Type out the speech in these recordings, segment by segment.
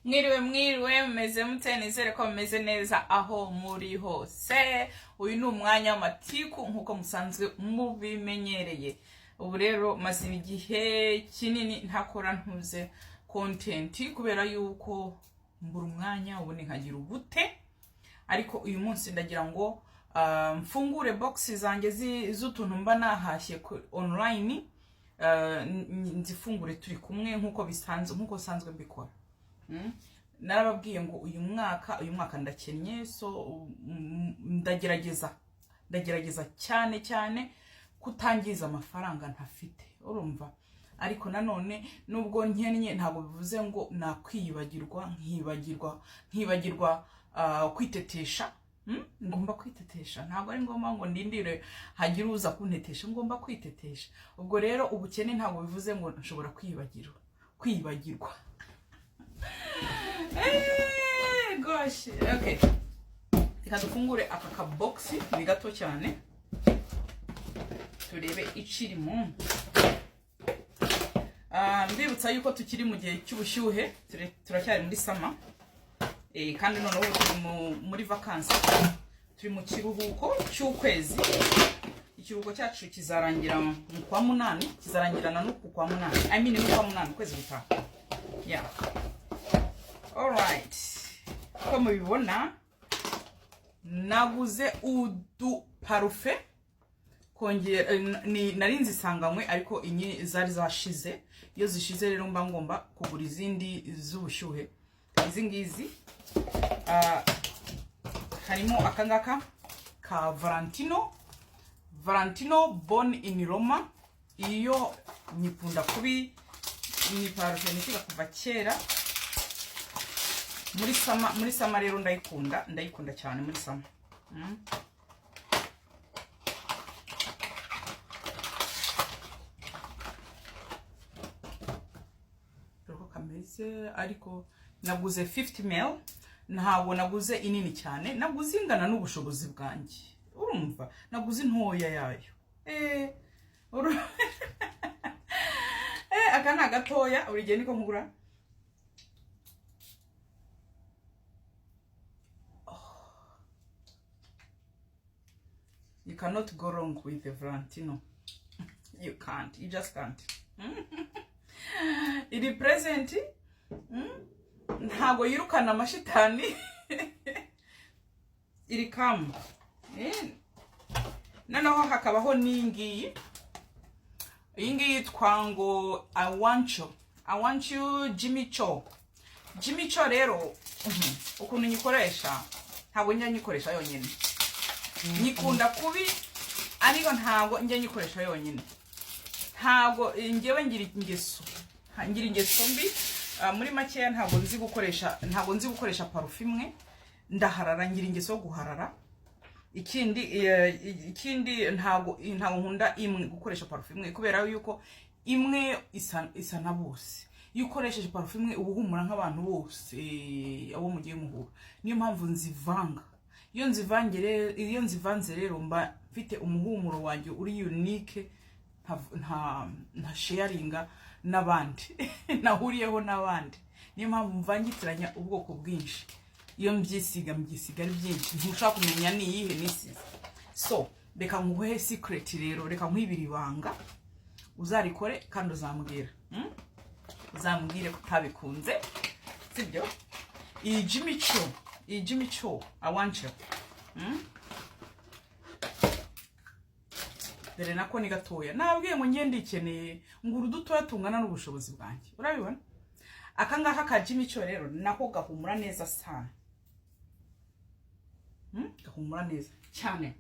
Mwiriwe mumeze mute nizere ko mumeze neza aho muri hose. Uyu ni umwanya w'amatiku nkuko musanzwe mubimenyereye. Ubu rero maze igihe kinini ntakora ntuze content kubera yuko mbura umwanya ubu nkagira ubute. Ariko uyu munsi ndagira ngo mfungure box zanjye z'utuntu mba nahashye online, nzifungure turi kumwe nkuko sanzwe mbikora. Narababwiye ngo uyu mwaka ndakennye, so ndagerageza cyane kutangiza amafaranga ntafite, urumva. Ariko nanone nubwo nkennye ntabwo bivuze ngo nakwiyibagirwa nkibagirwa kwitetesha. Ngomba kwitetesha, ntabwo ari ngombwa ngo ndindire hagira uza kuntetesha, ngomba kwitetesha. Ubwo rero ubukene ntabwo bivuze ngo nshobora kwiyibagirwa. Gosh, okay. Reka dufungure aka box ni gato cyane, turebe icirimo. Mbibutsa yuko tukiri mu gihe cy'ubushyuhe, turacyari muri sama. Kandi noneho turi muri vacances, turi mu kiruhuko cy'ukwezi. Ikiruhuko cyacu kizarangira mu kwa munani, kizarangirana no ku kwa munani. No kwa munani kwezi gutaha. Yeah. Alright. Ko mubibona naguze udu parufe kongera nari nzisanganywe, ariko inye zari zashize. Iyo zishize rero mba ngomba kugura izindi z'ubushyuhe. Izi ngizi harimo akangaka ka Valentino Born in Roma. Iyo nyikunda kubi ni parufe nikiga kuva kera. Muri sama rero ndayikunda cyane muri sama. Roko kameze, ariko naguze 50 ml, ntabwo naguze inini cyane, naguze ingana n'ubushobozi bwanjye, urumva. Naguze intoya yayo. Aka na gatoya urigeni ko nkugura. You cannot go wrong with the Valentino. You can't. You just can't. Iri present. Ntago yirukana amashitani. Iri kamu. Noneho hakabaho n'ingiyi. Ingiyi twango I want you Jimmy Choo. Jimmy Choo rero ukuntu nyikoresha, ntago njya nyikoresha yonyine. Nyikunda kubi, ariko ntabwo njya nyikoresha yonyine. Ntabwo ngewe ngira ingeso mbi. Muri make ntabwo nzi gukoresha parufe imwe. Ndaharara, ngira ingeso yo guharara. Ikindi ntabwo nkunda imwe gukoresha parufe imwe, kubera yuko imwe isa na bose. Iyo ukoresheje parufe imwe uba uhumura nk'abantu bose abo mugiye muhura. Niyo mpamvu nzivanga. Iyo nzivanze rero mba mfite umuhumuro wanjye uri unique, nta sharinga n'abandi. Nahuriyeho n'abandi. Niyo mpamvu mvangitiranya ubwoko bwinshi. Iyo mbyisiga ari byinshi, ntushaka kumenya ni iyihe nisize. So reka nguhe secret rero, reka nkwibira ibanga, uzarikore kandi uzambwira. Uzambwire ko utabikunze, sibyo? Iyi Jimmy Choo I want you. Dere nako ni gatoya. Nabwiye ngo ngende ikeneye nguru dutoya tungana n'ubushobozi bwanjye. Urabibona? Akangaka ka Jimmy Choo rero nako gahumura neza sana. Gahumura neza cyane.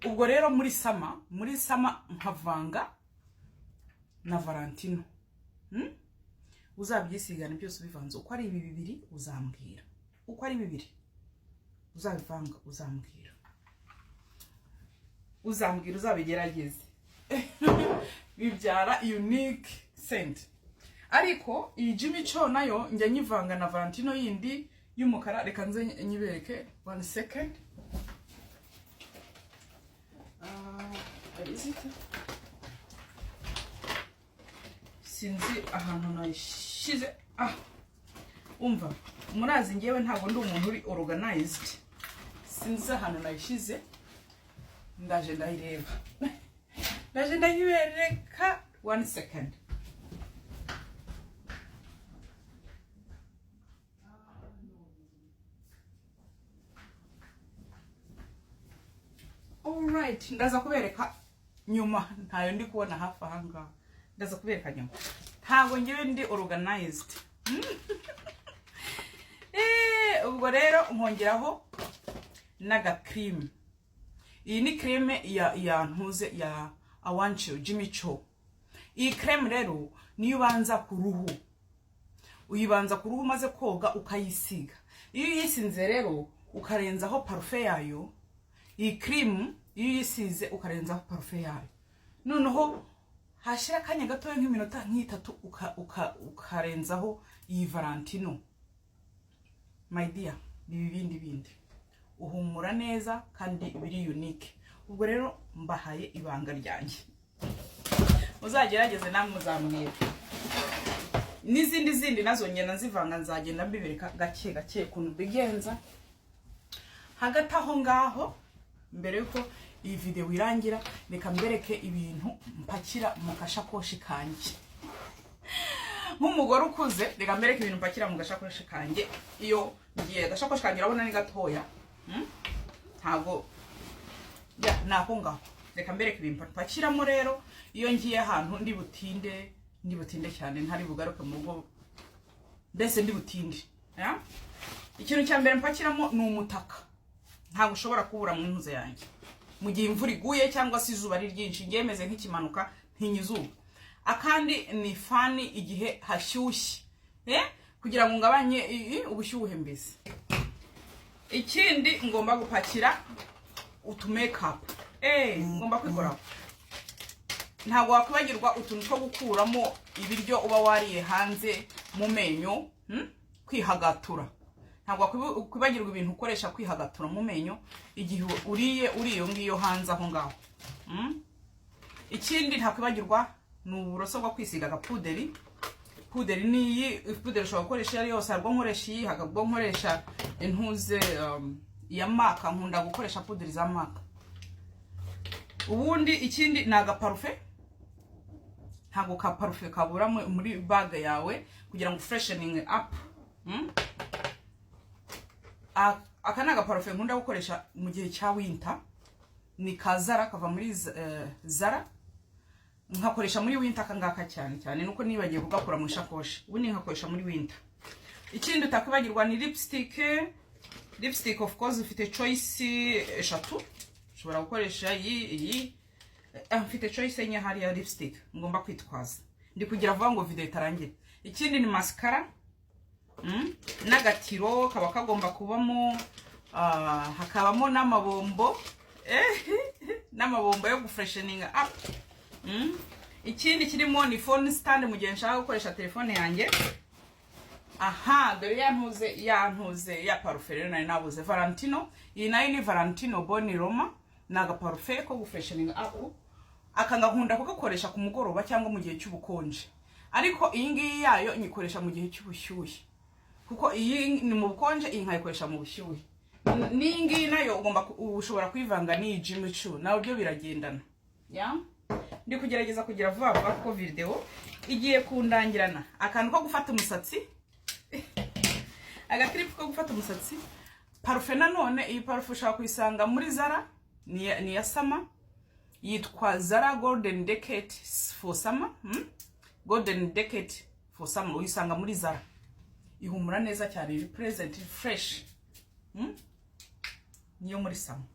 Ubwo rero muri sama nkavanga na Valentino. Uzabyisigana byose ubivanze. Uko ari bibiri uzambwira. Uko ari bibiri uzabivanga uzambwira. Uzabigerageze. Bibyara unique scent. Ariko iyi Jimmy Choo nayo njya nyivanga na Valentino yindi y'umukara. Reka nze nyibereke 1 second. Is it? Sinzi ahantu nayishize. umva murazi ngewe ntabwo ndi umuntu uri organized, sinzi ahantu nayishize, ndaje ndayireba ndaje ndayibereka 1 second. Alright, ndaza kubereka nyuma, ntayo ndi kubona hafi ahanga, ndaza kubereka nyuma. Ntabwo ngewe ndi organized. Ubwo rero nkongeraho naga cream. Iyi ni cream ya ntuze ya Awancho Jimmy Choo. Iyi cream rero niyo ubanza ku ruhu, uyibanza ku ruhu maze koga ukayisiga. Iyo yisinze rero ukarenzaho parfum yayo, iyi cream iyo yisize ukarenzaho parfum yayo, noneho hashira akanya gatoya nk'iminota nk'itatu ukarenzaho iyi Valentino. My dear, bindi uhumura neza kandi biri unique. Ubwo rero mbahaye ibanga ryanjye, uzagerageze namwe muzamwira. N'izindi nazo ngenda nzivanga, nzagenda mbibereka gake kuntu bigenza. Hagati aho ngaho, mbere yuko iyi video irangira, reka mbereke ibintu mpakira mu kashakoshi kanje. Nk'umugore ukuze, reka mbereke ibintu mpakira mu gashakoshi kanje. Iyo ngiye gashakoshi kanje urabona ni gatoya, ntago nako ngaho. Reka mbereke ibintu mpakiramo rero iyo ngiye ahantu ndi butinde cyane, ntari bugaruke mu rugo, mbese ndi butinde. Ikintu cya mbere mpakiramo ni umutaka. Ntabwo ushobora kubura mu ntuze yanjye mu gihe imvura iguye cyangwa se izuba ari ryinshi, ngemeze nk'ikimanuka ntinyizuba. Akandi ni fani igihe hashyushye, kugira ngo ngabanye ubushyuhe mbese. Ikindi ngomba gupakira utu makeup, ngomba kwikoraho. Ntabwo wakwibagirwa utuntu two gukuramo ibiryo uba wariye hanze mu menyo, kwihagatura. Ntabwo kwibagirwa ibintu ukoresha kwihagatura mu menyo igihe uriyo ngiyo hanze aho ngaho. Ikindi ntakwibagirwa ni uburoso bwo kwisiga agapuderi. Puderi niyi puderi ushobora gukoresha yari yose, harwo nkoresha iyi, hagabwo nkoresha intuze ya maka, nkunda gukoresha puderi za maka. Ubundi ikindi ni agaparufe. Ntabwo ka parufe kabura muri bag yawe kugira ngo freshening up. Aka ni agaparufe nkunda gukoresha mu gihe cya winter, ni kazara kava muri Zara. Nkakoresha muri winter kangaka cyane nuko nibagiye kugakura mu shakoshi. Ubu ni nkakoresha muri winter. Ikindi utakwibagirwa ni lipstick of course ufite choice eshatu. Ushobora gukoresha iyi mfite choice enye hari ya lipstick ngomba kwitwaza. Ndi kugira vuga ngo video itarangira. Ikindi ni mascara. N'agatiro kaba kagomba kubamo, hakabamo n'amabombo, n'amabombo yo gufreshening up. Ikindi kirimo ni phone stand mu gihe nshaka gukoresha telefone yanjye. Dore yantuze ya parfum rero nari nabuze Valentino. Iyi nayo ni Valentino Boni Roma, naga parfum ko gufreshening up. Akangakunda kugakoresha ku mugoroba cyangwa mu gihe cy'ubukonje. Ariko iyi ngiyi yayo nyikoresha mu gihe cy'ubushyuhe, kuko iyi ni mu bukonje, iyi nkayikoresha mu bushyuhe. N'iyi ngiyi nayo ushobora kwivanga n'iyi Jimmy Choo, nawe byo biragendana. Ndi kugerageza kugira vuba kuko video igiye kundangirana. Akantu ko gufata umusatsi, agatrip ko gufata umusatsi. Parfum nanone, iyi parfum ushaka kuyisanga muri Zara, ni ya Summer, yitwa Zara Golden Decade for Summer. Golden Decade for Summer uyisanga muri Zara. Ihumura neza cyane, iri present fresh. Niyo muri Summer.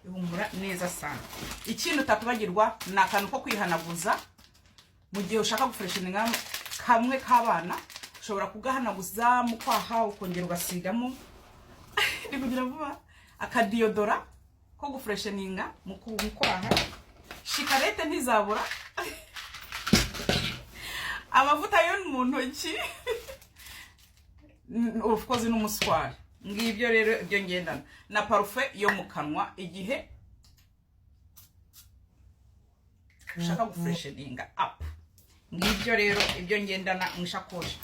Ihumura neza sana. Ikintu utakwibagirwa ni akantu ko kwihanaguza mu gihe ushaka gufresheninga kamwe k'abana. Ushobora kugahanaguza mu kwaha ukongera ugasigamo. Ndi kugira vuba akadiodora ko gufresheninga mu kwaha. Shikarete ntizabura. Amavuta yo mu ntoki. Of course n'umuswari. Ngibyo rero ibyo ngendana na parfum yo mu kanwa igihe ushaka gufresheninga up. Ngibyo rero ibyo ngendana mu shakoshi.